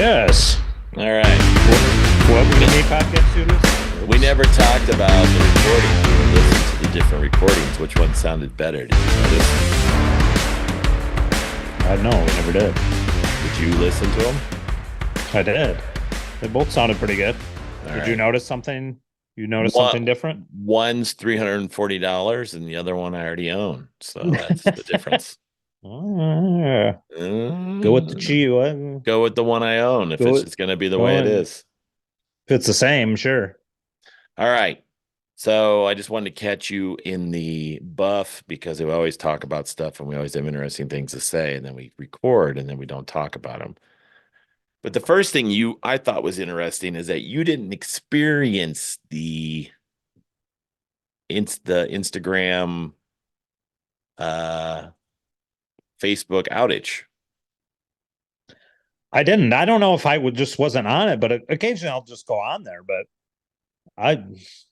Yes. All right. Welcome to Me Podcast Studios. We never talked about the recordings. We were listening to the different recordings. Which one sounded better? Did you notice? No, we never did. Did you listen to them? I did. They both sounded pretty good. All Did you right. notice something? You noticed something different? One's $340 and the other one I already own. So that's the difference. Go with the cheap. Go with the one I own if it's just going to be the way it is. If it's the same, sure. All right. So I just wanted to catch you in the buff because we always talk about stuff and we always have interesting things to say, and then we record and then we don't talk about them. But the first thing I thought was interesting is that you didn't experience the Instagram Facebook outage. I didn't. I don't know if I wasn't on it, but occasionally I'll just go on there. But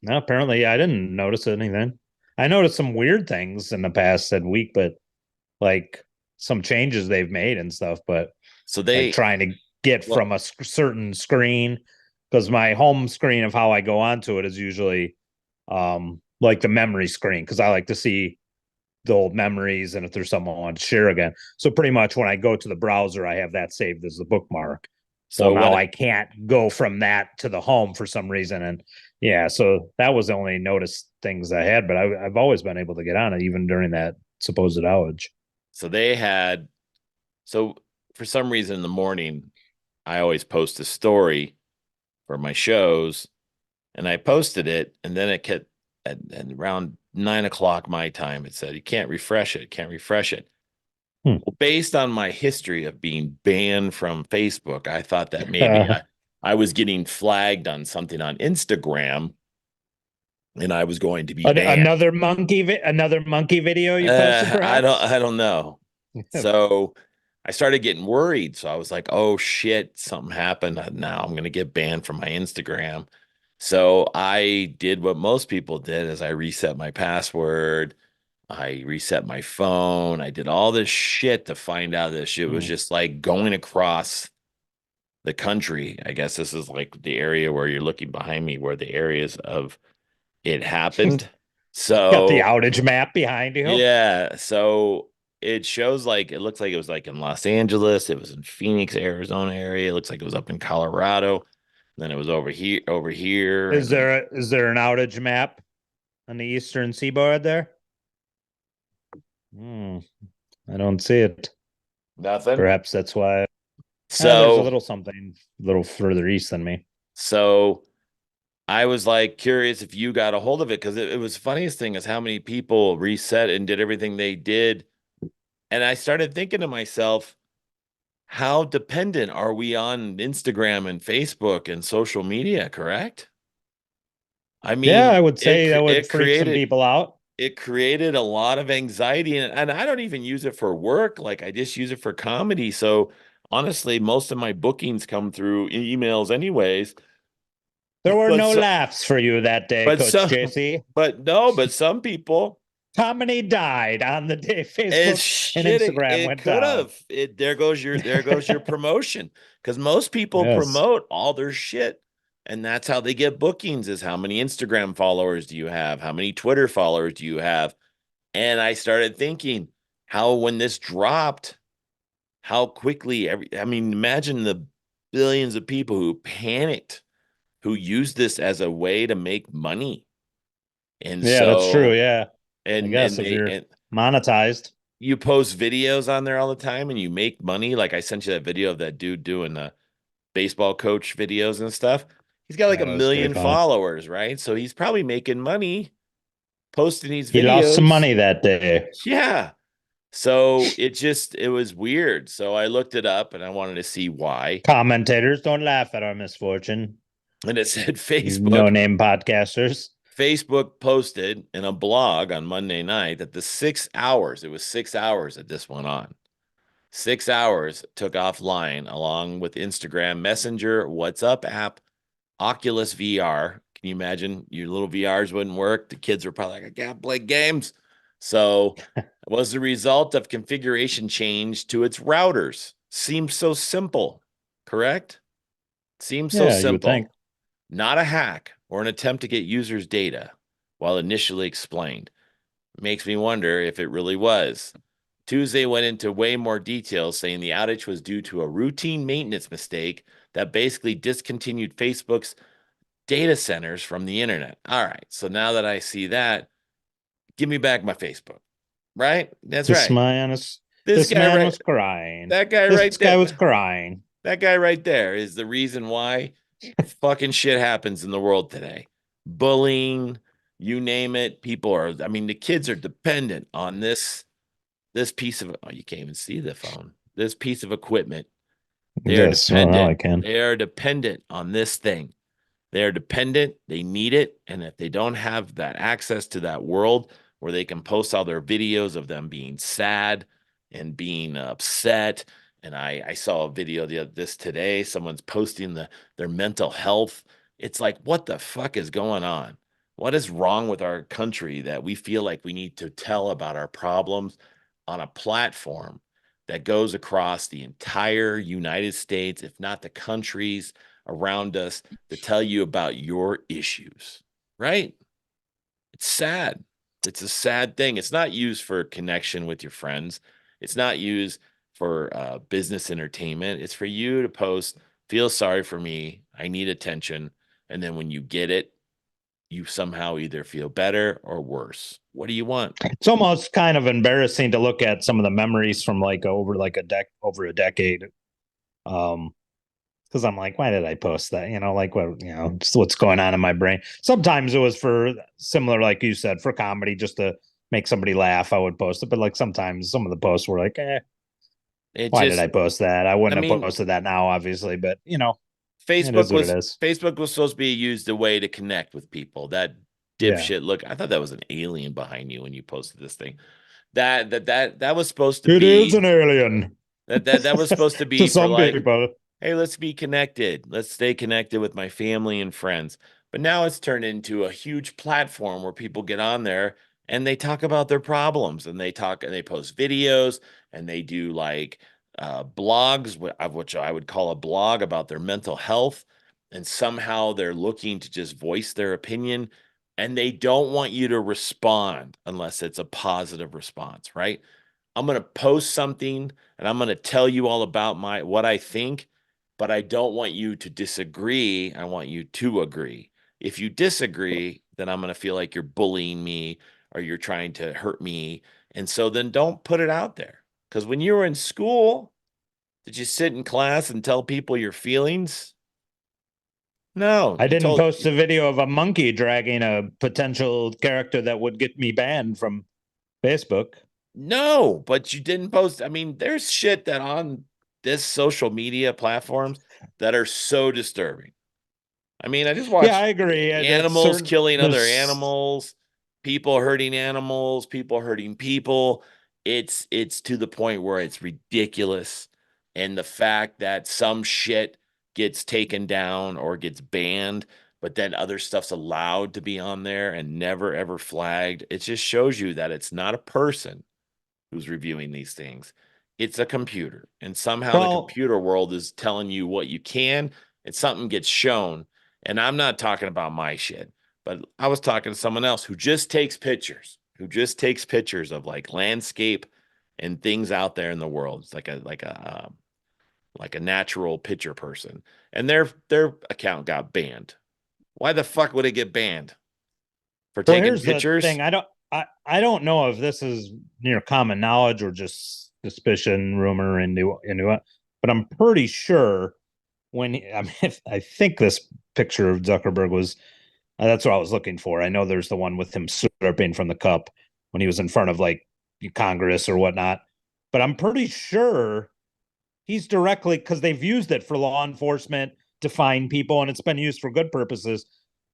apparently I didn't notice anything. I noticed some weird things in the past week, but like some changes they've made and stuff. But so they like trying to get from a certain screen, because my home screen of how I go onto it is usually like the memory screen, because I like to see the old memories and if there's something I want to share again. So pretty much when I go to the browser, I have that saved as the bookmark. So now I can't go from that to the home for some reason. And yeah, so that was the only noticed things I had, but I've always been able to get on it even during that supposed outage. So for some reason in the morning, I always post a story for my shows, and I posted it, and then it kept at around 9 o'clock my time. It said, you can't refresh it, Well, based on my history of being banned from Facebook, I thought that maybe I was getting flagged on something on Instagram, and I was going to be banned. Another monkey video you posted, perhaps? I don't know. So I started getting worried. So I was like, oh shit, something happened. Now I'm going to get banned from my Instagram. So I did what most people did, is I reset my password. I reset my phone. I did all this shit to find out this shit was just like going across the country. I guess this is like the area where you're looking behind me, where the areas of it happened. So got the outage map behind you. Yeah. So it shows like, it looks like it was like in Los Angeles. It was in Phoenix, Arizona area. It looks like it was up in Colorado. Then it was over here. Is there an outage map on the eastern seaboard there? I don't see it. Nothing. Perhaps that's why. So there's a little something a little further east than me. So I was like curious if you got a hold of it, because it was funniest thing is how many people reset and did everything they did. And I started thinking to myself, how dependent are we on Instagram and Facebook and social media, correct? I mean, yeah, I would say that would freak some people out. It created a lot of anxiety, and I don't even use it for work. Like, I just use it for comedy. So honestly, most of my bookings come through emails anyways. There were no laughs for you that day, Coach JC. But some people. Comedy died on the day Facebook and Instagram went down. There goes your promotion, because most people promote all their shit, and that's how they get bookings, is how many Instagram followers do you have? How many Twitter followers do you have? And I started thinking how, when this dropped, how quickly imagine the billions of people who panicked, who used this as a way to make money. And yeah, that's true. Yeah. And I guess if you're monetized, you post videos on there all the time and you make money. Like, I sent you that video of that dude doing the baseball coach videos and stuff. He's got like 1 million followers, right? So he's probably making money posting these videos. He lost some money that day. Yeah. So it was weird. So I looked it up and I wanted to see why. Commentators don't laugh at our misfortune. And it said Facebook. No-name podcasters. Facebook posted in a blog on Monday night that it was 6 hours that this went on. 6 hours took offline, along with Instagram Messenger, WhatsApp app, Oculus VR. Can you imagine? Your little VRs wouldn't work. The kids were probably like, I can't play games. So it was the result of configuration change to its routers. Seems so simple, correct? Seems so Yeah, you would think. simple. Not a hack or an attempt to get users' data, while initially explained. Makes me wonder if it really was. Tuesday went into way more detail, saying the outage was due to a routine maintenance mistake that basically discontinued Facebook's data centers from the internet. All right, so now that I see that, give me back my Facebook. Right? That's This right. man is This this guy man right was crying. that guy This right guy there. was crying. That guy right there is the reason why fucking shit happens in the world today. Bullying, you name it. People are, I mean, the kids are dependent on this piece of, oh, you can't even see the phone. This piece of equipment. They are Yes, well, now I dependent. can. They are dependent on this thing. They are dependent. They need it. And if they don't have that access to that world where they can post all their videos of them being sad and being upset. And I saw a video this today. Someone's posting their mental health. It's like, what the fuck is going on? What is wrong with our country that we feel like we need to tell about our problems on a platform that goes across the entire United States, if not the countries around us, to tell you about your issues, right? It's sad. It's a sad thing. It's not used for connection with your friends. It's not used for business entertainment. It's for you to post, feel sorry for me. I need attention. And then when you get it, you somehow either feel better or worse. What do you want? It's almost kind of embarrassing to look at some of the memories from like over a decade. Um, because I'm like, why did I post that? Like just what's going on in my brain. Sometimes it was for similar, like you said, for comedy, just to make somebody laugh. I would post it, but like sometimes some of the posts were like, It why did just, I post that? I I wouldn't have mean, posted that now, obviously, but it Facebook is what it was is. Facebook was supposed to be used a way to connect with people. That Yeah, dipshit look. I thought that was an alien behind you when you posted this thing. That was supposed to it is be an alien that was supposed to to be for some like, people. hey, let's be connected. Let's stay connected with my family and friends. But now it's turned into a huge platform where people get on there and they talk about their problems and they talk and they post videos and they do like blogs, which I would call a blog about their mental health. And somehow they're looking to just voice their opinion and they don't want you to respond unless it's a positive response, right? I'm going to post something and I'm going to tell you all about what I think, but I don't want you to disagree. I want you to agree. If you disagree, then I'm going to feel like you're bullying me or you're trying to hurt me. And so then don't put it out there. Because when you were in school, did you sit in class and tell people your feelings? No, I you didn't told post a video of a monkey dragging a potential character that would get me banned from Facebook. no, but you didn't post. I mean, there's shit that on this social media platforms that are so disturbing. I mean, I just Yeah, watch I agree. That's animals certain. killing other There's animals, people hurting people. It's to the point where it's ridiculous. And the fact that some shit gets taken down or gets banned, but then other stuff's allowed to be on there and never ever flagged, it just shows you that it's not a person who's reviewing these things. It's a computer. And somehow the well, computer world is telling you what you can, and something gets shown. And I'm not talking about my shit, but I was talking to someone else who just takes pictures of like landscape and things out there in the world. It's like a natural picture person. And their account got banned. Why the fuck would it get banned? For so taking here's the pictures? thing. I don't know if this is near common knowledge or just suspicion, rumor, into it, but I'm pretty sure I mean, I think this picture of Zuckerberg was that's what I was looking for. I know there's the one with him slurping from the cup when he was in front of like Congress or whatnot, but I'm pretty sure he's directly because they've used it for law enforcement to find people and it's been used for good purposes.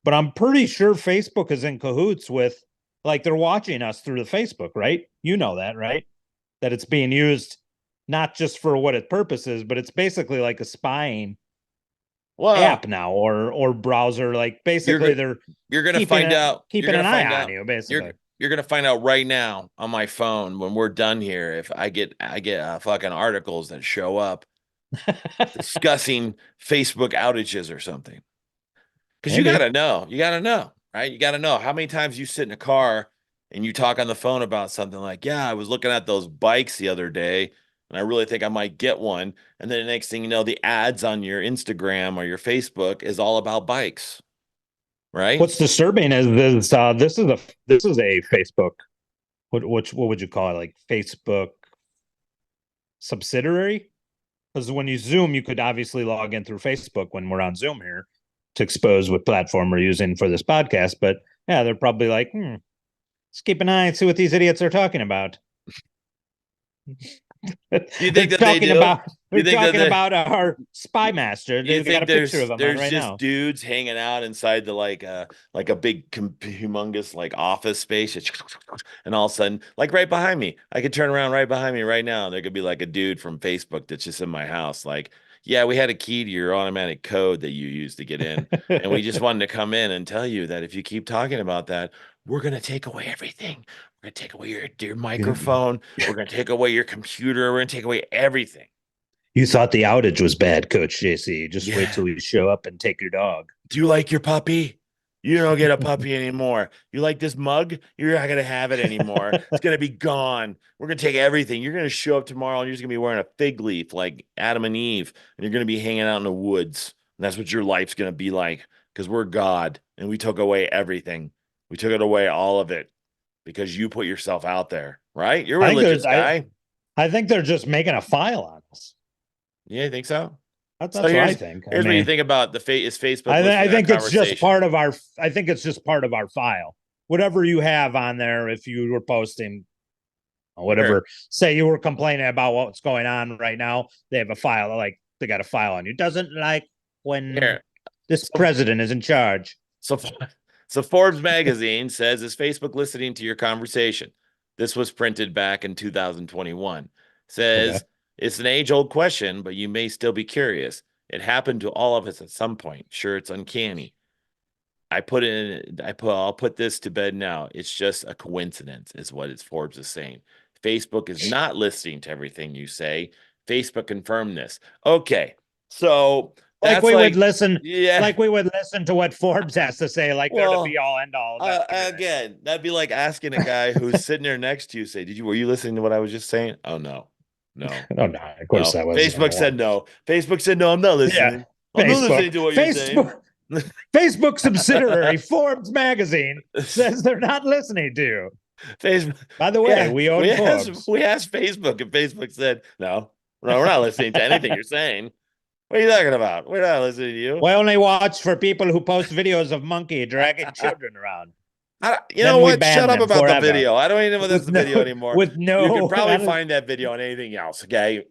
But I'm pretty sure Facebook is in cahoots with like they're watching us through the Facebook, right? You know that, right? That it's being used not just for what its purpose is, but it's basically like a spying Well, app now or browser. Like you're basically gonna they're you're gonna keeping find it out. You're keeping gonna an find eye on out. you, You're basically. you're gonna find out right now on my phone when we're done here. If I get fucking articles that show up discussing Facebook outages or something. Because Maybe. you gotta know, right? You gotta know how many times you sit in a car and you talk on the phone about something like, yeah, I was looking at those bikes the other day and I really think I might get one. And then the next thing you know, the ads on your Instagram or your Facebook is all about bikes, right? What's disturbing is this is a Facebook. What would you call it? Like Facebook subsidiary? Because when you Zoom, you could obviously log in through Facebook when we're on Zoom here to expose what platform we're using for this podcast. But yeah, they're probably like, let's keep an eye and see what these idiots are talking about. You they're think that they talking do? about they're You think that talking they about our spy master. You They got think a picture of there's him on there's right just now. dudes hanging out inside the like a big humongous like office space, and all of a sudden, like right behind me, I could turn around right behind me right now, and there could be like a dude from Facebook that's just in my house. Like, yeah, we had a key to your automatic code that you used to get in, and we just wanted to come in and tell you that if you keep talking about that, we're gonna take away everything. We're gonna take away your microphone. We're gonna take away your computer. We're gonna take away everything. You thought the outage was bad, Coach JC. Just wait Yeah. till we show up and take your dog. Do you like your puppy? You don't get a puppy anymore. You like this mug? You're not gonna have it anymore. It's gonna be gone. We're gonna take everything. You're gonna show up tomorrow and you're just gonna be wearing a fig leaf like Adam and Eve, and you're gonna be hanging out in the woods. And that's what your life's gonna be like because we're God and we took away everything. We took it away, all of it, because you put yourself out there, right? You're a I think religious they're I, guy. I think they're just making a file on us. Yeah, you think so? So That's what I think. I here's what you mean, think about the is Facebook I listening to that think it's just conversation? part of our. I think it's just part of our file. Whatever you have on there, if you were posting Here, whatever, say you were complaining about what's going on right now, they have a file. Like they got a file on you. Doesn't like when here. this So president is in charge. So, so Forbes magazine says, is Facebook listening to your conversation? This was printed back in 2021. Okay. Says, it's an age-old question, but you may still be curious. It happened to all of us at some point. Sure, it's uncanny. I'll put this to bed now. It's just a coincidence, is what it's Forbes is saying. Facebook is not listening to everything you say. Facebook confirmed this. Okay. So Like that's we would like, listen, yeah. like we would listen to what Forbes has to say, like they're the be Well, all end all of everything. again, that'd be like asking a guy who's sitting there next to you, say, were you listening to what I was just saying? Oh, no, no, Oh no, of course no. I wasn't on Facebook the one. said no. Facebook said, no, I'm not Yeah, listening. I'm not listening Facebook, to what you're saying. Facebook, Facebook subsidiary Forbes magazine says they're not listening to you. Facebook, By the way, yeah, we own Forbes. we asked Facebook, and Facebook said, no, no, we're not listening to anything you're saying. What are you talking about? We're not listening to you. We only watch for people who post videos of monkey dragging children around. You know Then we what? ban Shut up them about the forever video. I don't even know if that's with the video no anymore. with You could no. probably find that video on anything else. Okay.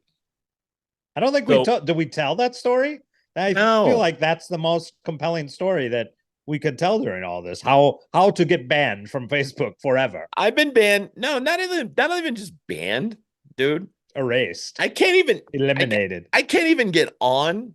I don't think we So, did we tell that story? I feel no. like that's the most compelling story that we could tell during all this. How to get banned from Facebook forever. I've been banned. No, not even just banned, dude. Erased. I can't even I can't, Eliminated. I can't even get on.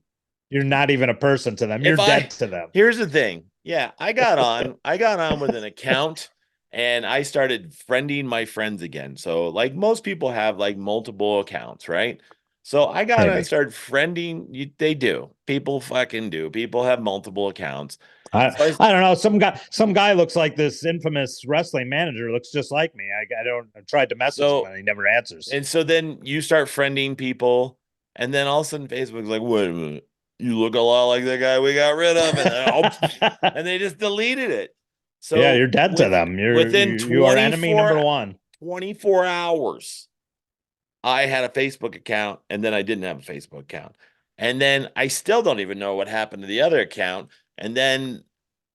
You're not even a person to them. You're If I dead to them. Here's the thing. Yeah, I got on with an account and I started friending my friends again. So like most people have like multiple accounts, right? So I got on and Maybe. started friending they do. People fucking do. People have multiple accounts. I So I I don't know. Some guy looks like this infamous wrestling manager. Looks just like me. I don't. I tried to message him so and he never answers. And so then you start friending people, and then all of a sudden Facebook's like, wait a minute, you look a lot like the guy we got rid of, and then, and they just deleted it. Yeah, So you're dead to them. within You are enemy number 1. 24 hours, I had a Facebook account, and then I didn't have a Facebook account. And then I still don't even know what happened to the other account. And then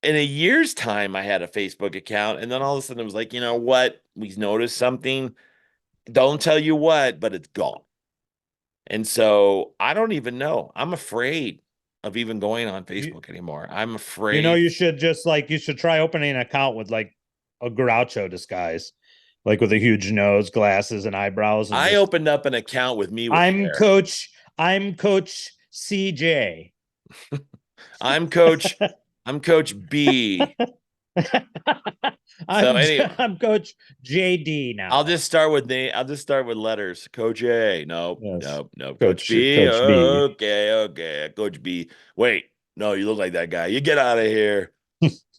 in a year's time, I had a Facebook account, and then all of a sudden it was like, you know what? We noticed something. Don't tell you what, but it's gone. And so I don't even know. I'm afraid of even going on You Facebook anymore. I'm you know afraid. you should just like you should try opening an account with like a Groucho disguise, like with a huge nose, glasses, and eyebrows, and I just opened up an account with me with I'm hair. coach. I'm Coach CJ. I'm coach. I'm Coach B. So anyway, I'm Coach JD now. I'll just start with letters. Coach A. Nope. Yes, Nope. Nope. Coach B. Coach B. Okay. Okay. Coach B. Wait. No, you look like that guy. You get out of here.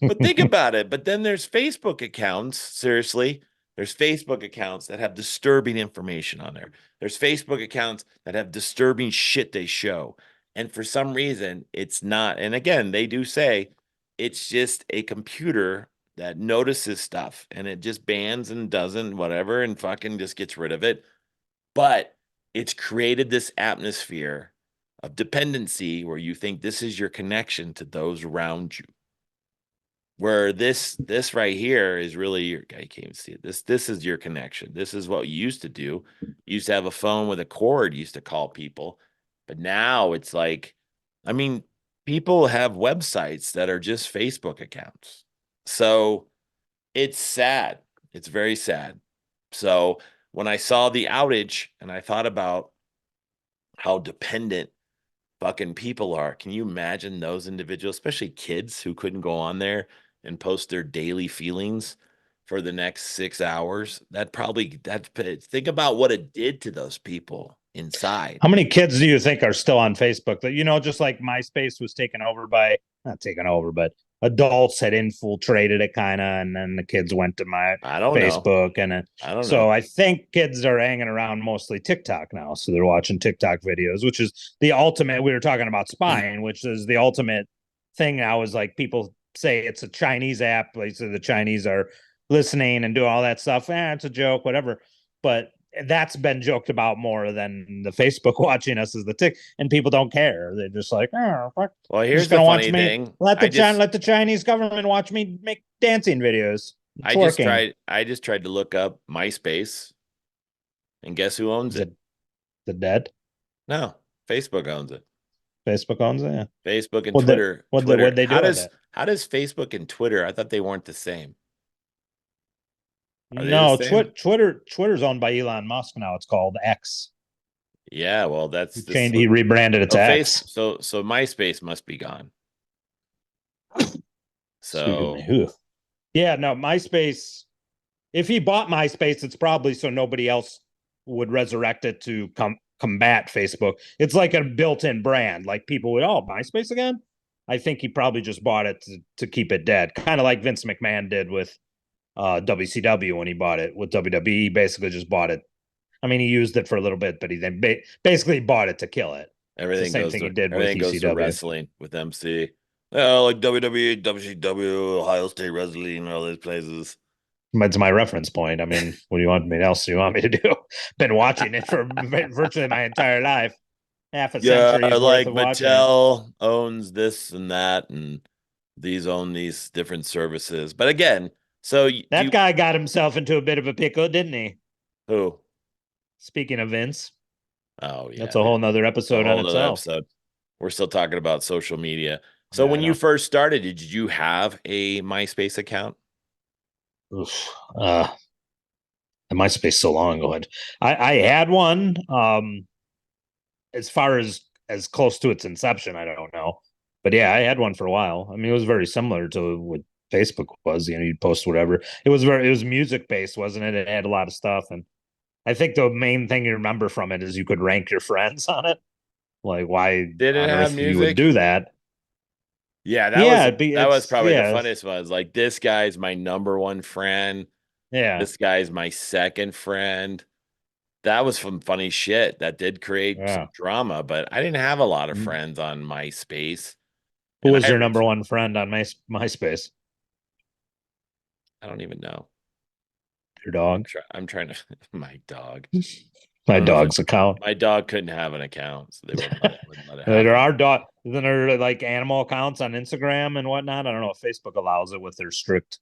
But think about it. But then there's Facebook accounts. Seriously, there's Facebook accounts that have disturbing information on there. There's Facebook accounts that have disturbing shit they show. And for some reason, it's not. And again, they do say it's just a computer that notices stuff and it just bans and doesn't, whatever, and fucking just gets rid of it. But it's created this atmosphere of dependency where you think this is your connection to those around you, where this right here is really your guy can't even see it. This is your connection. This is what you used to do. You used to have a phone with a cord, you used to call people. But now it's like, I mean, people have websites that are just Facebook accounts. So it's sad. It's very sad. So when I saw the outage and I thought about how dependent fucking people are. Can you imagine those individuals, especially kids who couldn't go on there and post their daily feelings for the next 6 hours? Think about what it did to those people inside. How many kids do you think are still on Facebook that, just like MySpace was taken over by, not taken over, but adults had infiltrated it kind of, and then the kids went to my I don't know. Facebook. And I don't so know. I think kids are hanging around mostly TikTok now. So they're watching TikTok videos, which is the ultimate. We were talking about spying, which is the ultimate thing now is like people say it's a Chinese app. Like so the Chinese are listening and do all that stuff. It's a joke, whatever. But that's been joked about more than the Facebook watching us as the tick, and people don't care. They're just like, oh, fuck. Well, You're here's just the gonna watch funny me. thing. Let the Chinese government watch me make dancing videos. It's working. I just tried to look up MySpace, and guess who owns Is it? it the dead? No, Facebook owns it. Facebook owns it. Yeah. Facebook and What the Twitter. what they do with it? How does Facebook and Twitter? I thought they weren't the same. Are they the No, same? Twitter's owned by Elon Musk now. It's called X. Yeah, well, that's He this. changed. He rebranded it to X. So MySpace must be gone. Excuse So me. Yeah, no, MySpace. If he bought MySpace, it's probably so nobody else would resurrect it to combat Facebook. It's like a built-in brand. Like people would, oh, MySpace again. I think he probably just bought it to keep it dead, kind of like Vince McMahon did with WCW when he bought it with WWE. He basically just bought it. I mean, he used it for a little bit, but he then basically bought it to kill it. It's the same thing he did with everything goes to ECW. wrestling with MC. Like WWE, WCW, Ohio State Wrestling, all these places. That's my reference point. I mean, what do you want me else? Do you want me to do? Been watching it for virtually my entire life, half a Yeah, century's worth like of watching it. Mattel owns this and that, and these own these different services. But again, so do That you guy got himself into a bit of a pickle, didn't he? who? Speaking of Vince, Oh yeah, that's a whole nother it's a episode on whole other itself. episode. We're still talking about social media. So Yeah, I when you know. first started, did you have a MySpace account? Oof. It must be so long ago. I had one. As far as close to its inception, I don't know, but yeah, I had one for a while. I mean, it was very similar to what Facebook was. You'd post whatever. It was music based, wasn't it? It had a lot of stuff, and I think the main thing you remember from it is you could rank your friends on it. Like, why Did it on have earth you would music? do that? Yeah, Yeah, that was it's probably the yeah, funniest one. It's like this guy's my number one friend. yeah, This guy's my second friend. That was some funny shit. That did create some yeah. drama, but I didn't have a lot of Mm. friends on MySpace. Who And was your number one friend on MySpace? I don't even know. Your dog? I'm trying to my dog. I My don't know if dog's account. my dog couldn't have an account, so they wouldn't let it There happen. are dog. Then there are like animal accounts on Instagram and whatnot. I don't know if Facebook allows it with their strict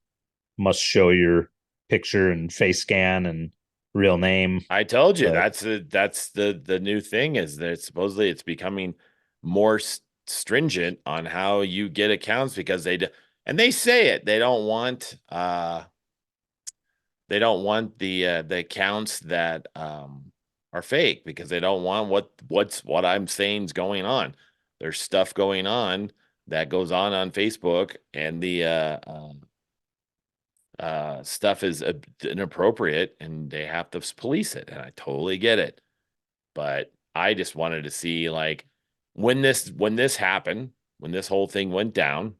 must show your picture and face scan and real name. I told you But that's the new thing is that supposedly it's becoming more stringent on how you get accounts because and they say it they don't want the accounts that are fake because they don't want what I'm saying is going on. There's stuff going on that goes on Facebook and stuff is inappropriate and they have to police it. And I totally get it. But I just wanted to see like when this happened, when this whole thing went down,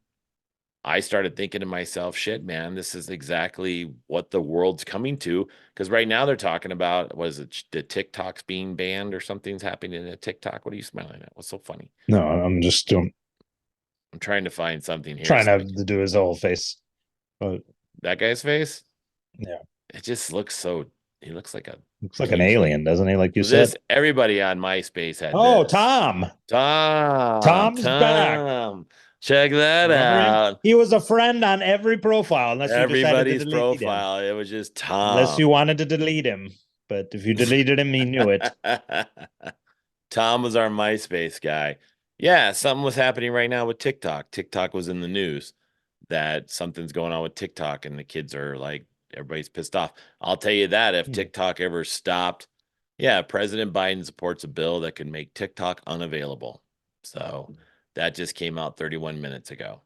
I started thinking to myself, shit, man, this is exactly what the world's coming to. Because right now they're talking about, what is it, the TikTok's being banned or something's happening in TikTok. What are you smiling at? What's so funny? No, I'm just I'm trying to find something here. trying So to do his whole face. But that guy's face, yeah, it just looks so, he looks like a looks like an huge. alien, doesn't he? Like you So said. this, everybody on MySpace had Oh, this. Tom. Tom, Tom's back. Tom, check that Remember him? out. He was a friend on every profile, unless you decided to Everybody's delete him. profile. It was just Unless Tom. you wanted to delete him. But if you deleted him, he knew it. Tom was our MySpace guy. Yeah, something was happening right now with TikTok. TikTok was in the news that something's going on with TikTok, and the kids are like, everybody's pissed off. I'll tell you that if Hmm. TikTok ever stopped, yeah, President Biden supports a bill that could make TikTok unavailable. So that just came out 31 minutes ago.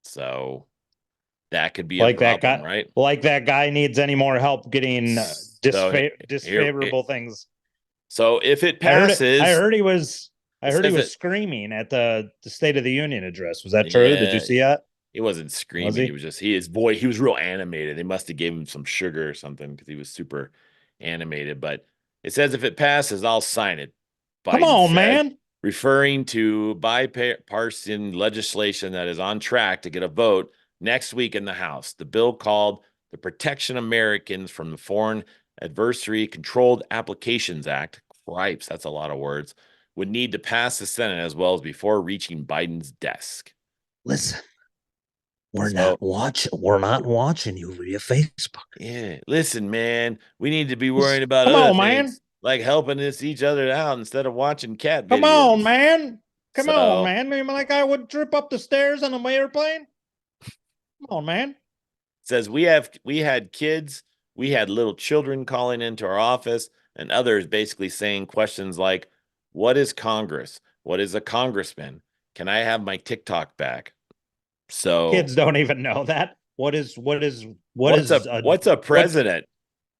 So that could be a Like that problem, guy. right? Like that guy needs any more help getting So here, disfavorable things. so if it I heard it. I passes, heard he was. I it heard he says was it. screaming at the State of the Union address. Was that true? Did you Yeah, see that? he wasn't Was screaming. He he? was just his voice. He was real animated. They must have gave him some sugar or something because he was super animated. But it says if it passes, I'll sign it. Come Biden on, said, man. referring to bipartisan legislation that is on track to get a vote next week in the House. The bill called the Protection Americans from the Foreign Adversary Controlled Applications Act. Cripes, that's a lot of words. Would need to pass the Senate as well as before reaching Biden's desk. Listen, So We're not watching you via Facebook. yeah, listen, man, we need to be worrying about Come other on, man. things like helping us each other out instead of watching cat Come on, videos. man. Come on, So man. Maybe like I would trip up the stairs on an airplane. Come on, man. says we had kids, we had little children calling into our office, and others basically saying questions like, "What is Congress? What is a congressman? Can I have my TikTok back?" So Kids don't even know that. What is what's a what's president?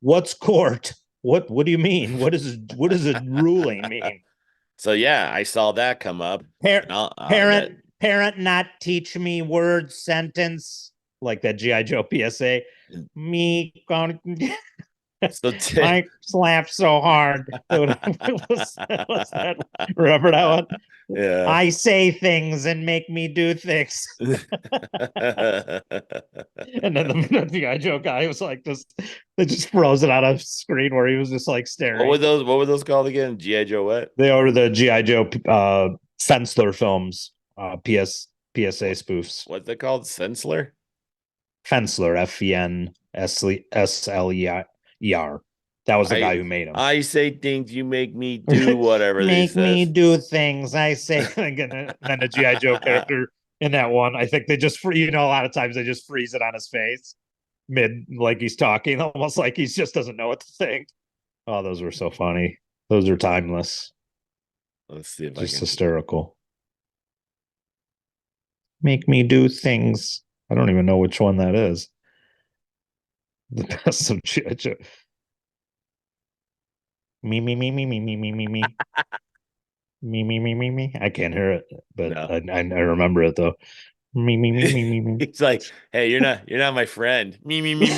what's court? What do you mean? What does a ruling mean? So yeah, I saw that come up. Par- That parent not teach me word sentence like that GI Joe PSA. Me going so Mike slapped so hard. Was that? Remember that one? yeah. I say things and make me do things. And then the GI Joe guy was like just they just froze it out of screen where he was just like staring. What were those called again? GI Joe what? They are the GI Joe Fensler films, PSA What spoofs. what's it called? Sensler? Fensler, FENSLER. That was the I guy who made them. I say things, you make me do whatever they Make me says. do things. I say, and then the GI Joe character in that one, I think they just free. A lot of times they just freeze it on his face mid, like he's talking, almost like he just doesn't know what to think. Oh, those were so funny. Those are timeless. Let's see if I Just can. hysterical. Make me do things. I don't even know which one that is. The best of GI Joe. Me. Me. I can't hear it, but No. I remember it though. Me. He's like, hey, you're not my friend. Me. Me. Me.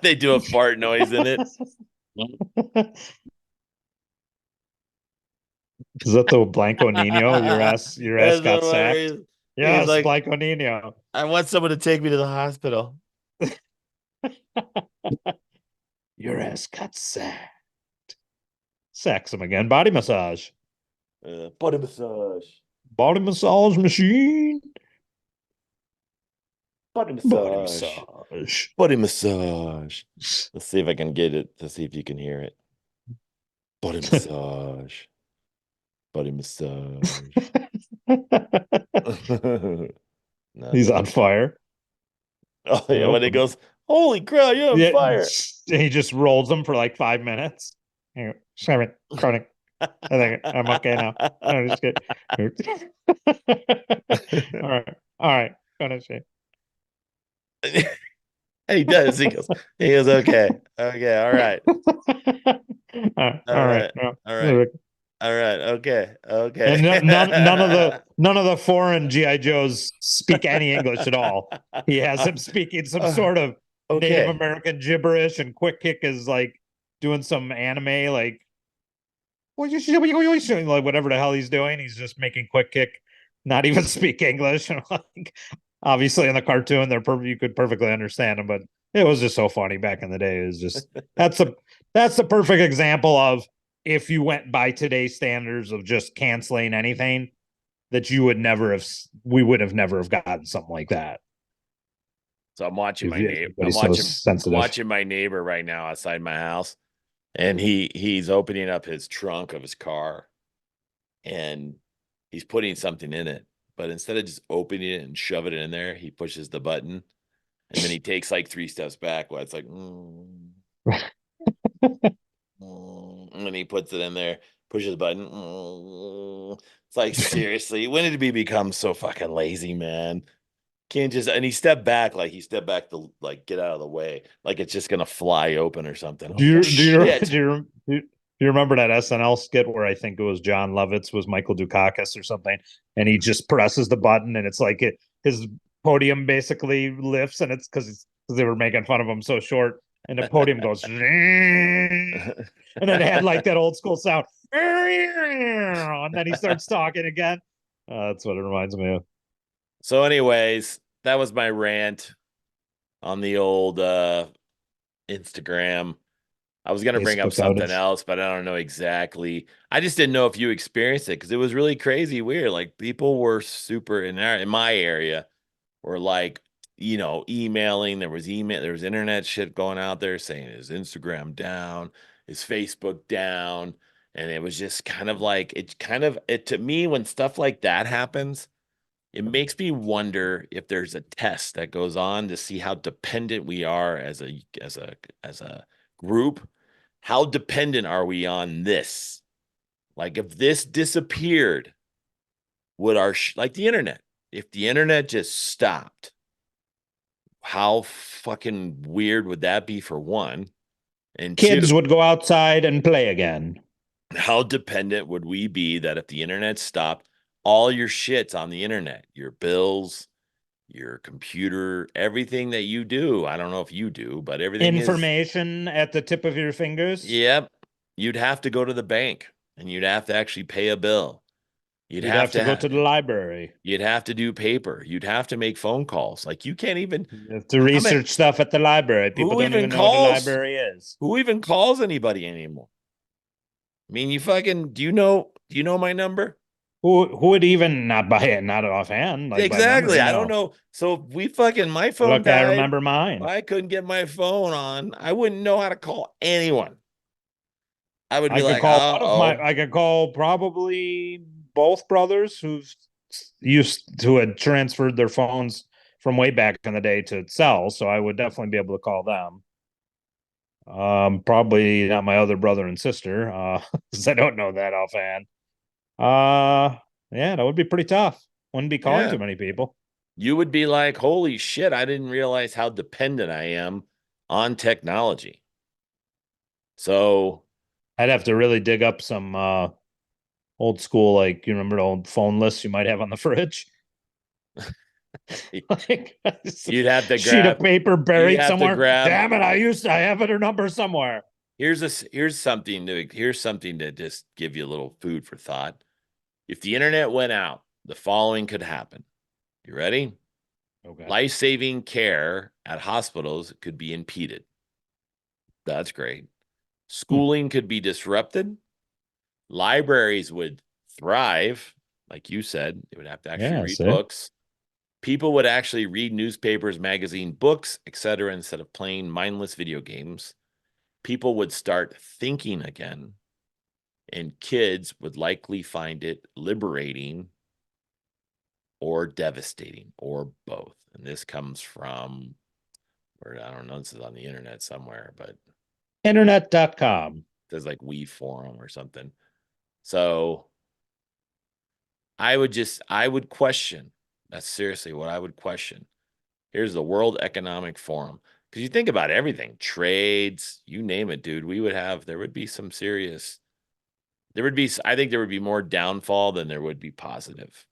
They do a fart noise in it. Is that the Blanco Nino? Your ass That's got sacked. hilarious. He's Yes, like, Blanco Nino. I want someone to take me to the hospital. Your ass got sacked. Sacks him again. Body massage. Body massage. Body massage machine. Body Body massage. massage. Body massage. Let's see if I can get it to see if you can hear it. Body massage. Body massage. He's on fire. Oh yeah, when it goes, holy crap, you're on Yeah, fire. he just rolls them for like 5 minutes. Seven, chronic. I think I'm okay now. No, just kidding. All right. All right. Finish it. He does. He goes, okay, okay, all right, all All right. right, No. all right, all right, okay, And okay. none of the foreign GI Joes speak any English at all. He has Uh, him speaking some uh, sort of Native okay. American gibberish, and Quick Kick is like doing some anime, like like whatever the hell he's doing. He's just making Quick Kick not even speak English. And like, obviously in the cartoon, you could perfectly understand him, but it was just so funny back in the day. It was just that's a that's the perfect example of if you went by today's standards of just canceling anything that you would never have we would have never have gotten something like that. So I'm watching If my neighbor. everybody's so I'm sensitive. watching my neighbor right now outside my house, and he's opening up his trunk of his car, and he's putting something in it. But instead of just opening it and shoving it in there, he pushes the button, and then he takes like 3 steps back. While it's like, and then he puts it in there, pushes the button. It's like, seriously, when did we become so fucking lazy, man? Can't just, and he stepped back to like get out of the way, like it's just gonna fly open or something. Do Oh you do you shit. do you remember that SNL skit where I think it was John Lovitz was Michael Dukakis or something, and he just presses the button and it's like his podium basically lifts, and it's because they were making fun of him so short, and the podium goes, and then it had like that old school sound, and then he starts talking again. That's what it reminds me of. So, anyways, that was my rant on the old Instagram. I was gonna bring up Facebook something outage. else, but I don't know exactly. I just didn't know if you experienced it because it was really crazy weird. Like people were super in my area were like, emailing. There was internet shit going out there saying is Instagram down, is Facebook down, and it was just kind of like it to me when stuff like that happens. It makes me wonder if there's a test that goes on to see how dependent we are as a group. How dependent are we on this? Like if this disappeared, would like the internet, if the internet just stopped, how fucking weird would that be for one? And Kids two, would go outside and play again. how dependent would we be that if the internet stopped, all your shit's on the internet, your bills, your computer, everything that you do. I don't know if you do, but everything is, Information at the tip of your fingers. yep. You'd have to go to the bank and you'd have to actually pay a bill. You'd You'd have have to to go to the library. you'd have to do paper. You'd have to make phone calls. Like you can't even You have to how many research stuff at the library. People who don't even even know what a calls library is. who even calls anybody anymore? I mean, you fucking do you know my number? Who would even not buy it, not offhand, like by Exactly. memory? I don't No. know. So if we fucking my phone Look, I died. remember If mine. I couldn't get my phone on, I wouldn't know how to call anyone. I would be I could like, call one of my. oh, I could call probably both brothers who had transferred their phones from way back in the day to cell. So I would definitely be able to call them. Probably not my other brother and sister, because I don't know that offhand. Uh, yeah, that would be pretty tough. Wouldn't be calling too yeah. many people. You would be like, holy shit, I didn't realize how dependent I am on technology. So I'd have to really dig up some old school, like you remember the old phone lists you might have on the fridge, like a you'd have to sheet of grab, paper you'd buried have to somewhere. grab. Damn it! I have her number somewhere. Here's something to just give you a little food for thought. If the internet went out, the following could happen. You ready? Okay. Life-saving care at hospitals could be impeded. That's great. Hmm. Schooling could be disrupted. Libraries would thrive. Like you said, they would have to actually Yeah. read See. books. People would actually read newspapers, magazine, books, etc., instead of playing mindless video games. People would start thinking again, and kids would likely find it liberating or devastating or both. And this comes from where I don't know, this is on the internet somewhere, but Internet.com. there's like We Forum or something. So I would question. That's seriously what I would question. Here's the World Economic Forum. Because you think about everything, trades, you name it, dude, there would be some serious, I think there would be more downfall than there would be positive.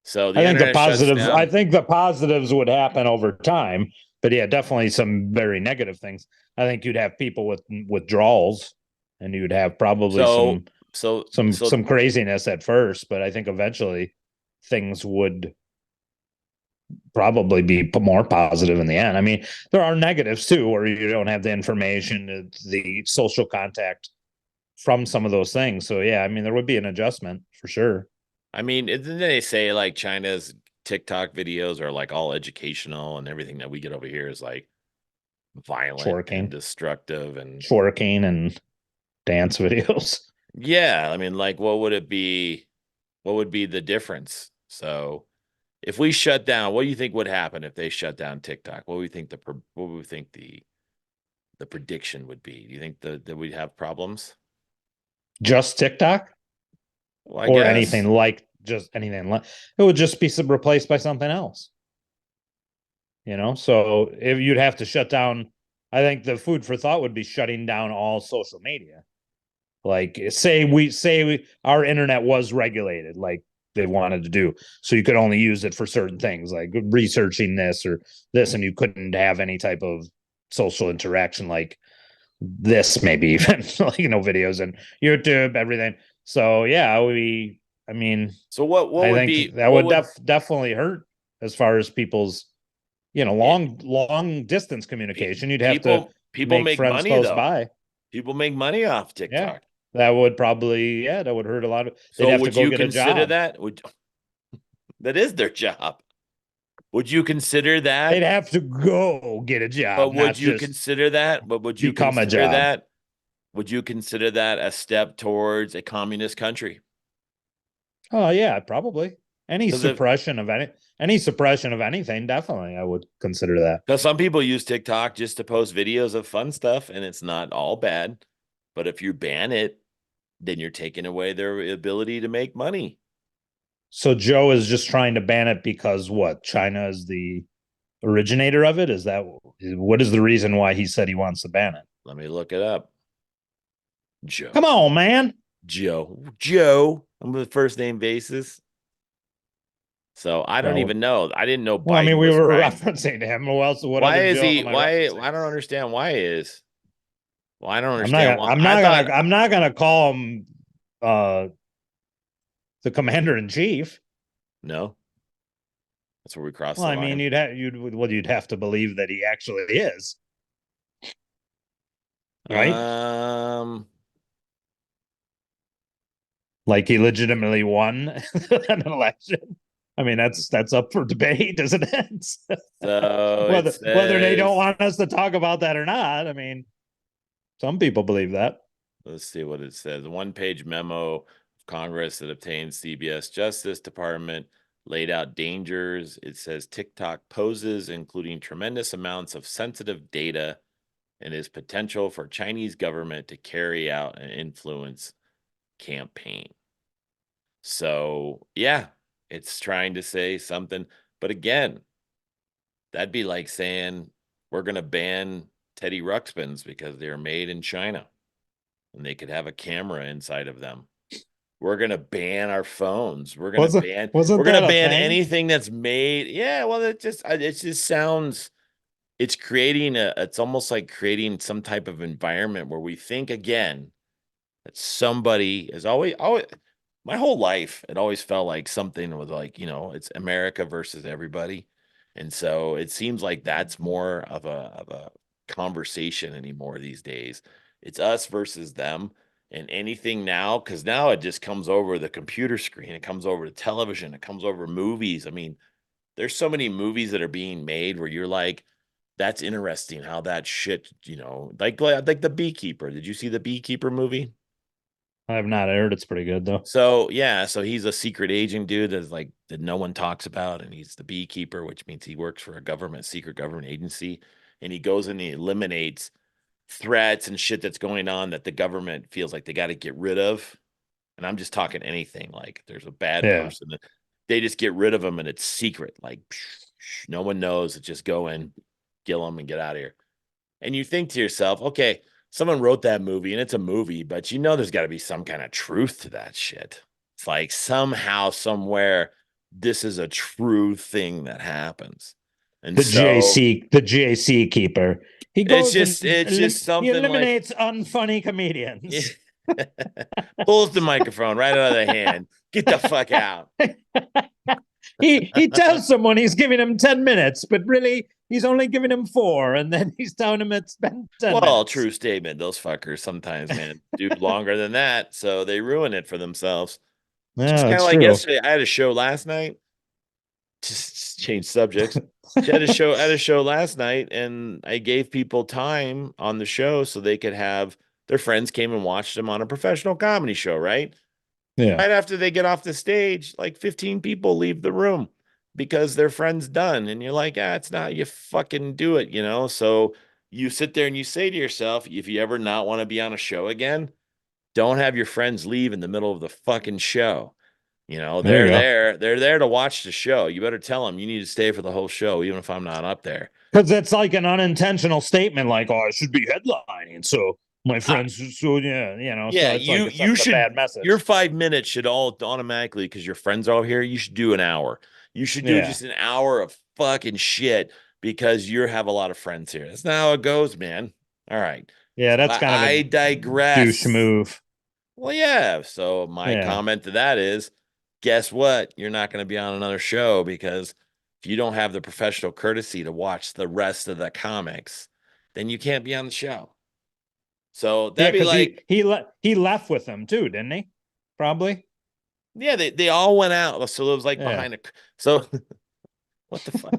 So the internet shuts I down. think the positives would happen over time, but yeah, definitely some very negative things. I think you'd have people with withdrawals, and you'd have probably So, so, so, some craziness at first, but I think eventually things would probably be more positive in the end. I mean, there are negatives too, where you don't have the information, the social contact from some of those things. So yeah, I mean, there would be an adjustment for sure. I mean, didn't they say like China's TikTok videos are like all educational and everything that we get over here is like violent and Twerking, destructive and twerking, and dance videos. yeah, I mean, like what would it be? What would be the difference? So if we shut down, what do you think would happen if they shut down TikTok? What would we think the prediction would be? Do you think that we'd have problems? Just TikTok Well, I or guess. anything like just anything like it would just be replaced by something else. So if you'd have to shut down, I think the food for thought would be shutting down all social media. Like our internet was regulated, like they wanted to do, so you could only use it for certain things, like researching this or this, and you couldn't have any type of social interaction like this, maybe even like videos and YouTube, everything. So yeah, I mean, So what I would think be that what would would definitely hurt as far as people's it, long distance communication. You'd have to people make make friends money close though. by. People make money off Yeah. TikTok. That would probably, yeah, that would hurt a lot of, they'd So have to would go you get a consider job. that? Would that is their job? Would you consider They'd that? have to go get a But job, would not you just consider that? But would you become a consider job. that? Would you consider that a step towards a communist country? Oh yeah, probably. Because if Any suppression of anything, definitely I would consider that. because some people use TikTok just to post videos of fun stuff, and it's not all bad. But if you ban it, then you're taking away their ability to make money. So Joe is just trying to ban it because what? China is the originator of it? Is that what is the reason why he said he wants to ban it? Let me look it up. Come Joe. on, man. Joe. I'm with first name basis. So I don't Well, even know. I didn't know well, I mean, Biden we was were trying. referencing him. Who else? What Why other is Joe he? am I Why? referencing? I don't understand why he is. Well, I don't understand why. I thought I'm not gonna call him uh the commander in chief. no. That's where we crossed Well, the I mean, line. you'd have to believe that he actually is, right? Um, Like he legitimately won an election. I mean, that's up for debate, isn't it? so it Whether they don't says, want us to talk about that or not. I mean, some people believe that. let's see what it says. A one-page memo of Congress that obtained CBS Justice Department laid out dangers. It says TikTok poses, including tremendous amounts of sensitive data and its potential for Chinese government to carry out an influence campaign. So, yeah, it's trying to say something. But again, that'd be like saying we're going to ban Teddy Ruxpins because they're made in China and they could have a camera inside of them. We're going to ban our phones. We're Wasn't going to that a ban thing? anything that's made. Yeah, well, it just sounds it's creating it's almost like creating some type of environment where we think again that somebody is always my whole life it always felt like something was like it's America versus everybody, and so it seems like that's more of a conversation anymore these days. It's us versus them, and anything now because now it just comes over the computer screen, it comes over the television, it comes over movies. I mean, there's so many movies that are being made where you're like, that's interesting how that shit, like the Beekeeper. Did you see the Beekeeper movie? I have not. I heard it's pretty good though. So yeah, so he's a secret agent dude that's like that no one talks about, and he's the beekeeper, which means he works for a secret government agency, and he goes and he eliminates threats and shit that's going on that the government feels like they got to get rid of. and I'm just talking anything, like if there's a bad Yeah. person, they just get rid of them and it's secret. Like no one knows. It's just go in, kill them, and get out of here. And you think to yourself, okay, someone wrote that movie and it's a movie, but you know there's got to be some kind of truth to that shit. It's like somehow, somewhere, this is a true thing that happens. And so The GAC keeper. He it's goes and just it's just he something like eliminates unfunny comedians. pulls the microphone right out of the hand. Get the fuck out. He tells someone he's giving him 10 minutes, but really he's only giving him 4, and then he's telling him it's been 10 Well, minutes. true statement. Those fuckers sometimes, man, do longer than that, so they ruin it for themselves. Just Yeah, kind of that's like true. yesterday. I had a show last night. Just change subjects. I had a show last night, and I gave people time on the show so they could have their friends came and watched them on a professional comedy show, right? Yeah. Right after they get off the stage, like 15 people leave the room because their friend's done. And you're like, ah, it's not, you fucking do it, you know? So you sit there and you say to yourself, if you ever not want to be on a show again, don't have your friends leave in the middle of the fucking show. You know, There you go. they're there to watch the show. You better tell them you need to stay for the whole show, even if I'm not up there. Because it's like an unintentional statement, like, "Oh, I should be headlining." So my I, friends, so yeah, so Yeah, it's like it you sends a should bad your message. 5 minutes should all automatically because your friends are all here. You should do an hour. You should do Yeah. just an hour of fucking shit because you have a lot of friends here. That's not how it goes, man. All right. Yeah, So that's kind of a I douche digress. move. Well, yeah. So my Yeah. comment to that is, guess what? You're not going to be on another show because if you don't have the professional courtesy to watch the rest of the comics, then you can't be on the show. So Yeah, that'd be because like, he lleft with them too, didn't he? Probably. yeah, they all went out. So it was like Yeah. behind a. So what the fuck?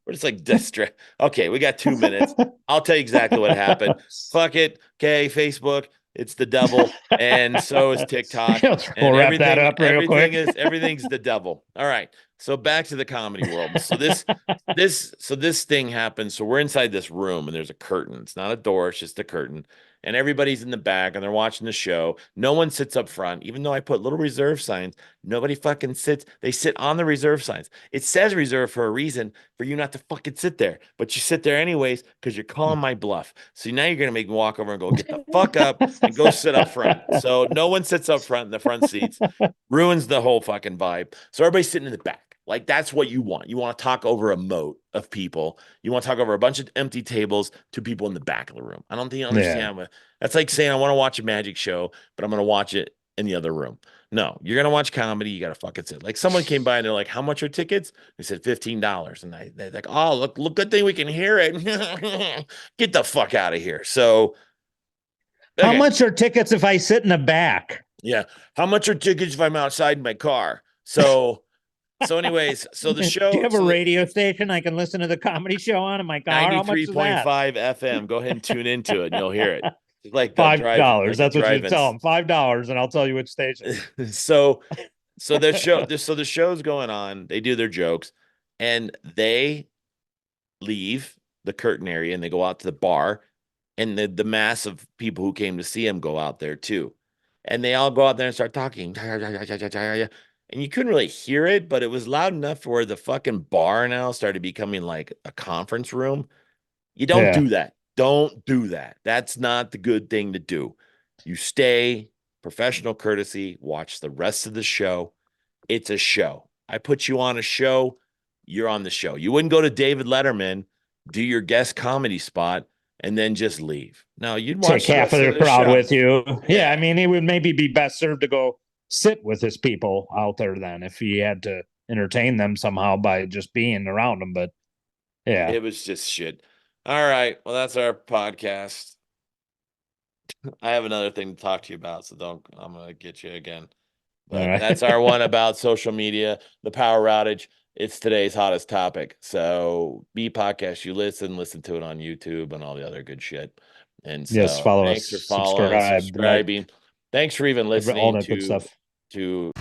We're just like distract. Okay, we got 2 minutes. I'll tell you exactly what happened. Fuck it. Okay, Facebook. It's the devil, and so is TikTok, We'll and wrap that up real quick. everything's the devil. All right. So back to the comedy world. So this thing happens. So we're inside this room, and there's a curtain. It's not a door. It's just a curtain. And everybody's in the back and they're watching the show. No one sits up front, even though I put little reserve signs. Nobody fucking sits. They sit on the reserve signs. It says reserve for a reason for you not to fucking sit there, but you sit there anyways because you're calling my bluff. So now you're gonna make me walk over and go get the fuck up and go sit up front. So no one sits up front in the front seats, ruins the whole fucking vibe. So everybody's sitting in the back. Like that's what you want. You want to talk over a moat of people. You want to talk over a bunch of empty tables to people in the back of the room. I don't think you Yeah. understand. That's like saying I want to watch a magic show, but I'm going to watch it in the other room. No, you're gonna watch comedy. You gotta fucking sit. Like someone came by and they're like, "How much are tickets?" They said $15, and they're like, "Oh, look, good thing we can hear it." Get the fuck out of here. So, How okay, much are tickets if I sit in the back? yeah. How much are tickets if I'm outside in my car? So, anyways, so the Do you show, have a radio station I can listen to the comedy show on in my car? How much is that? 93.5 FM. Go ahead and tune into it, and you'll hear it. It's like the $5. like a That's what you tell drive-ins. them. $5, and I'll tell you which station. So so the show's going on. They do their jokes, and they leave the curtain area and they go out to the bar, and the mass of people who came to see him go out there too, and they all go out there and start talking, and you couldn't really hear it, but it was loud enough for where the fucking bar now started becoming like a conference room. You don't Yeah. do that. Don't do that. That's not the good thing to do. You stay, professional courtesy, watch the rest of the show. It's a show. I put you on a show, you're on the show. You wouldn't go to David Letterman, do your guest comedy spot, and then just leave. No, you'd Take watch the half of rest of the the crowd show. with you. Yeah, I Yeah. mean, he would maybe be best served to go sit with his people out there then if he had to entertain them somehow by just being around them. But yeah. It was just shit. All right. Well, that's our podcast. I have another thing to talk to you about, so don't, I'm going to get you again. All But that's our one right. about social media, the power outage. It's today's hottest topic. So, be podcast, you listen to it on YouTube and all the other good shit. And Yes, so, follow us, thanks for following, subscribe, like subscribing. Thanks for even all listening that good stuff. to